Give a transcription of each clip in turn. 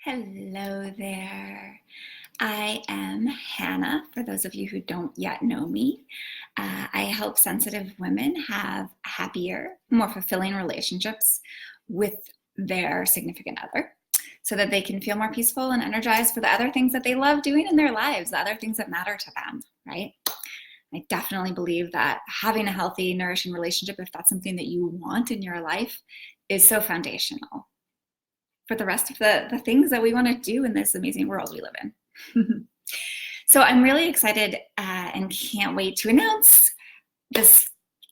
Hello there. I am Hannah, for those of you who don't yet know me. I help sensitive women have happier, more fulfilling relationships with their significant other so that they can feel more peaceful and energized for the other things that they love doing in their lives, the other things that matter to them, right? I definitely believe that having a healthy, nourishing relationship, if that's something that you want in your life, is so foundational for the rest of the things that we want to do in this amazing world we live in. So I'm really excited and can't wait to announce this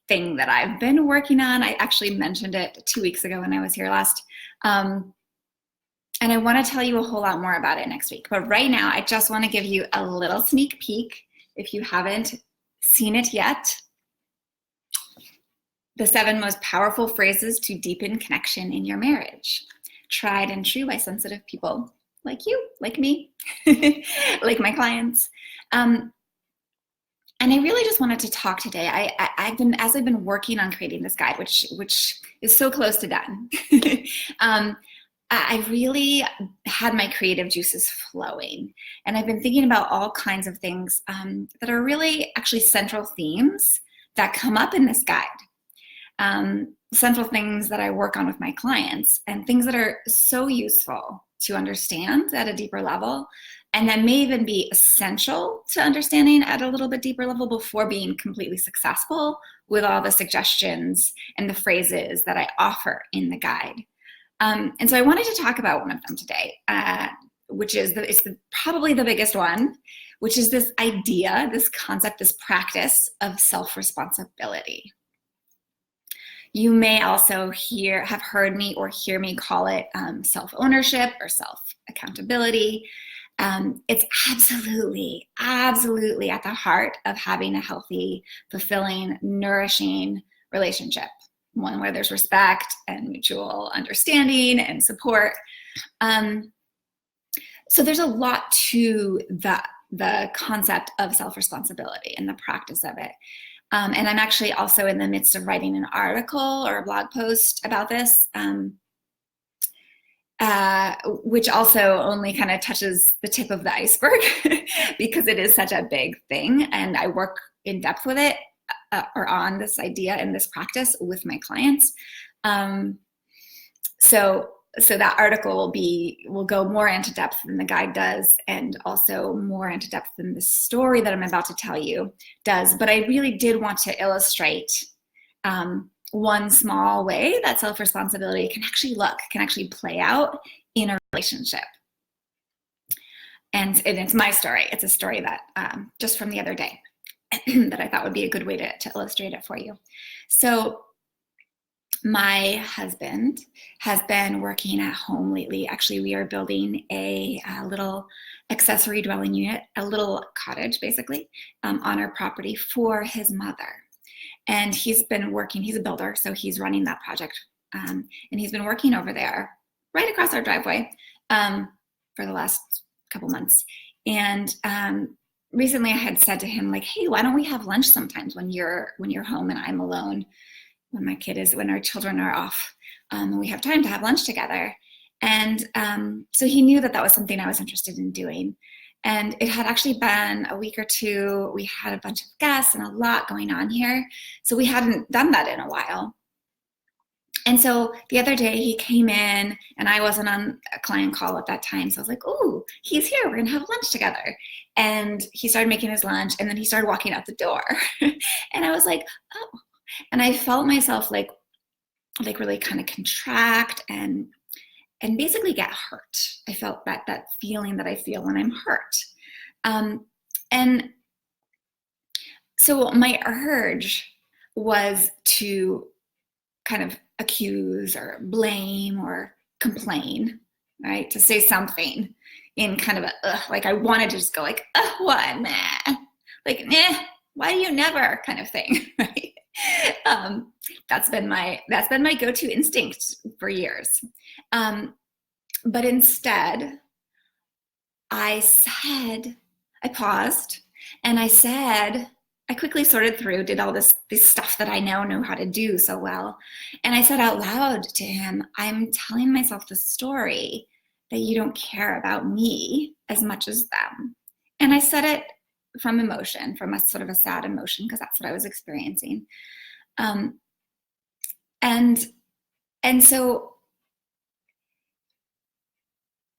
thing that I've been working on. I actually mentioned it 2 weeks ago when I was here last. And I want to tell you a whole lot more about it next week. But right now, I just want to give you a little sneak peek, if you haven't seen it yet. The 7 most powerful phrases to deepen connection in your marriage. Tried and true by sensitive people like you, like me, like my clients. And I really just wanted to talk today. I've been working on creating this guide, which is so close to done. I really had my creative juices flowing, and I've been thinking about all kinds of things that are really actually central themes that come up in this guide. Central things that I work on with my clients, and things that are so useful to understand at a deeper level, and that may even be essential to understanding at a little bit deeper level before being completely successful with all the suggestions and the phrases that I offer in the guide. And so I wanted to talk about one of them today, which is probably the biggest one, which is this idea, this concept, this practice of self-responsibility. You may also have heard me or hear me call it self-ownership or self-accountability. It's absolutely at the heart of having a healthy, fulfilling, nourishing relationship, one where there's respect and mutual understanding and support. So there's a lot to the concept of self-responsibility and the practice of it. And I'm actually also in the midst of writing an article or a blog post about this, which also only kind of touches the tip of the iceberg because it is such a big thing. And I work in depth with it or on this idea and this practice with my clients. So that article will go more into depth than the guide does, and also more into depth than the story that I'm about to tell you does. But I really did want to illustrate one small way that self-responsibility can actually play out in a relationship. And it's my story. It's a story that just from the other day that I thought would be a good way to illustrate it for you. So my husband has been working at home lately. Actually, we are building a little accessory dwelling unit, a little cottage basically, on our property for his mother. And he's been working, he's a builder, so he's running that project. And he's been working over there right across our driveway for the last couple months. And recently I had said to him, like, hey, why don't we have lunch sometimes when you're home and I'm alone? When our children are off, and we have time to have lunch together. And so he knew that was something I was interested in doing. And it had actually been a week or two. We had a bunch of guests and a lot going on here. So we hadn't done that in a while. And so the other day he came in, and I wasn't on a client call at that time. So I was like, ooh, he's here. We're going to have lunch together. And he started making his lunch, and then he started walking out the door. And I was like, oh. And I felt myself like really kind of contract and basically get hurt. I felt that feeling that I feel when I'm hurt. And so my urge was to kind of accuse or blame or complain, right? To say something in kind of like I wanted to just go like, what, nah, like, nah, why do you never kind of thing, right? That's been my go-to instinct for years. But instead, I paused, and I quickly sorted through, did all this stuff that I now know how to do so well. And I said out loud to him, I'm telling myself the story that you don't care about me as much as them. And I said it from emotion, from a sort of a sad emotion, because that's what I was experiencing. And so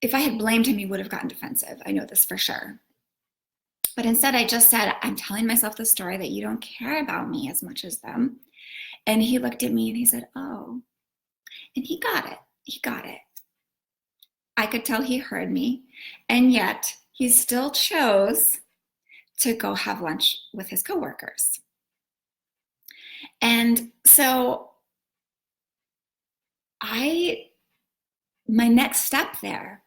if I had blamed him, he would have gotten defensive. I know this for sure. But instead, I just said, I'm telling myself the story that you don't care about me as much as them. And he looked at me and he said, oh, and he got it. He got it. I could tell he heard me. And yet he still chose to go have lunch with his coworkers. And so my next step there,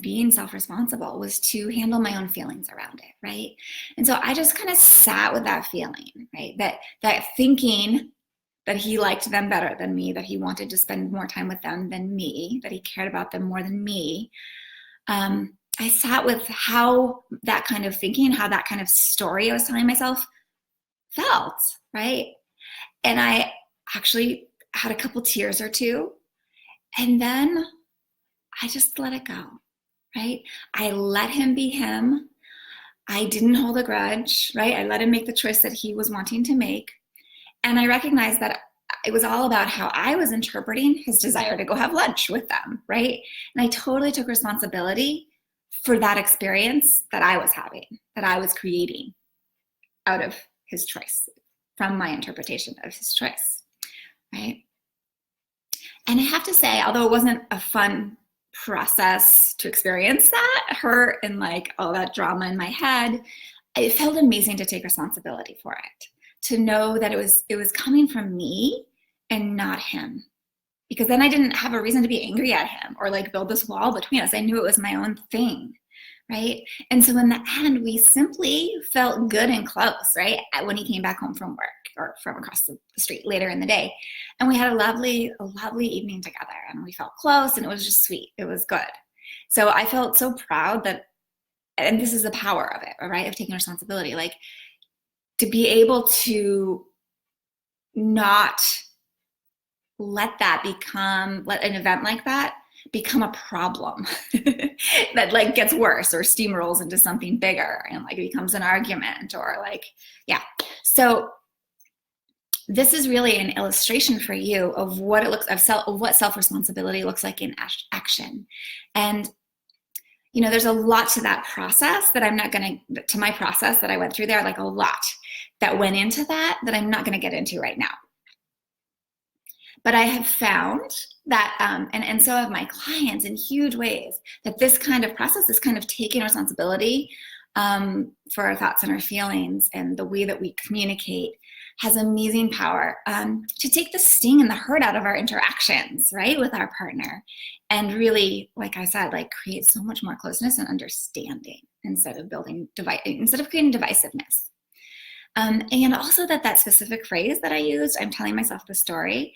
being self-responsible, was to handle my own feelings around it, right? And so I just kind of sat with that feeling, right? That thinking that he liked them better than me, that he wanted to spend more time with them than me, that he cared about them more than me. I sat with how that kind of thinking, how that kind of story I was telling myself felt, right? And I actually had a couple tears or two. And then I just let it go, right? I let him be him. I didn't hold a grudge, right? I let him make the choice that he was wanting to make. And I recognized that it was all about how I was interpreting his desire to go have lunch with them, right? And I totally took responsibility for that experience that I was having, that I was creating out of his choice, from my interpretation of his choice, right? And I have to say, although it wasn't a fun process to experience that hurt and like all that drama in my head, it felt amazing to take responsibility for it, to know that it was coming from me and not him. Because then I didn't have a reason to be angry at him or like build this wall between us. I knew it was my own thing, right? And so in the end, we simply felt good and close, right? When he came back home from work or from across the street later in the day. And we had a lovely evening together, and we felt close, and it was just sweet. It was good. So I felt so proud that, and this is the power of it, right? Of taking responsibility, like to be able to not let an event like that become a problem that like gets worse or steamrolls into something bigger and like it becomes an argument or like, yeah. So this is really an illustration for you of what it looks of what self-responsibility looks like in action. And you know, there's a lot to that process that to my process that I went through there, like a lot that went into that I'm not going to get into right now. But I have found that, and so have my clients in huge ways, that this kind of process, this kind of taking responsibility for our thoughts and our feelings and the way that we communicate has amazing power to take the sting and the hurt out of our interactions, right, with our partner. And really, like I said, like create so much more closeness and understanding instead of creating divisiveness. And also that specific phrase that I used, I'm telling myself the story,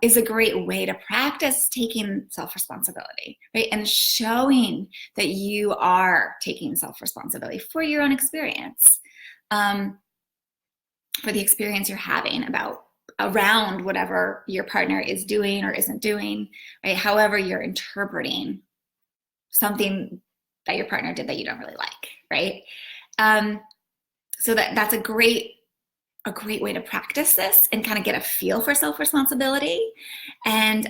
is a great way to practice taking self-responsibility, right? And showing that you are taking self-responsibility for your own experience, for the experience you're having around whatever your partner is doing or isn't doing, right? However you're interpreting something that your partner did that you don't really like, right? So that's a great way to practice this and kind of get a feel for self-responsibility. And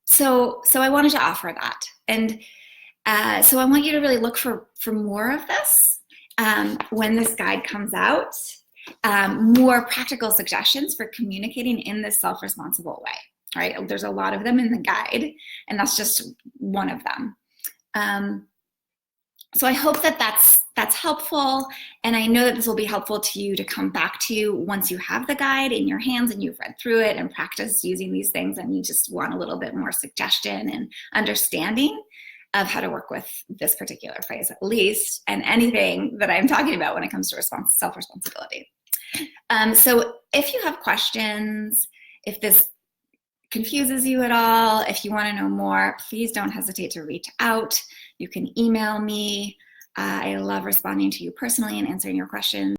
so I wanted to offer that. And so I want you to really look for more of this when this guide comes out, more practical suggestions for communicating in this self-responsible way. All right, there's a lot of them in the guide, and that's just one of them. So I hope that that's helpful, and I know that this will be helpful to you to come back to once you have the guide in your hands and you've read through it and practiced using these things, and you just want a little bit more suggestion and understanding of how to work with this particular phrase, at least, and anything that I'm talking about when it comes to self-responsibility. So if you have questions, if this confuses you at all, if you want to know more, please don't hesitate to reach out. You can email me. I love responding to you personally and answering your questions.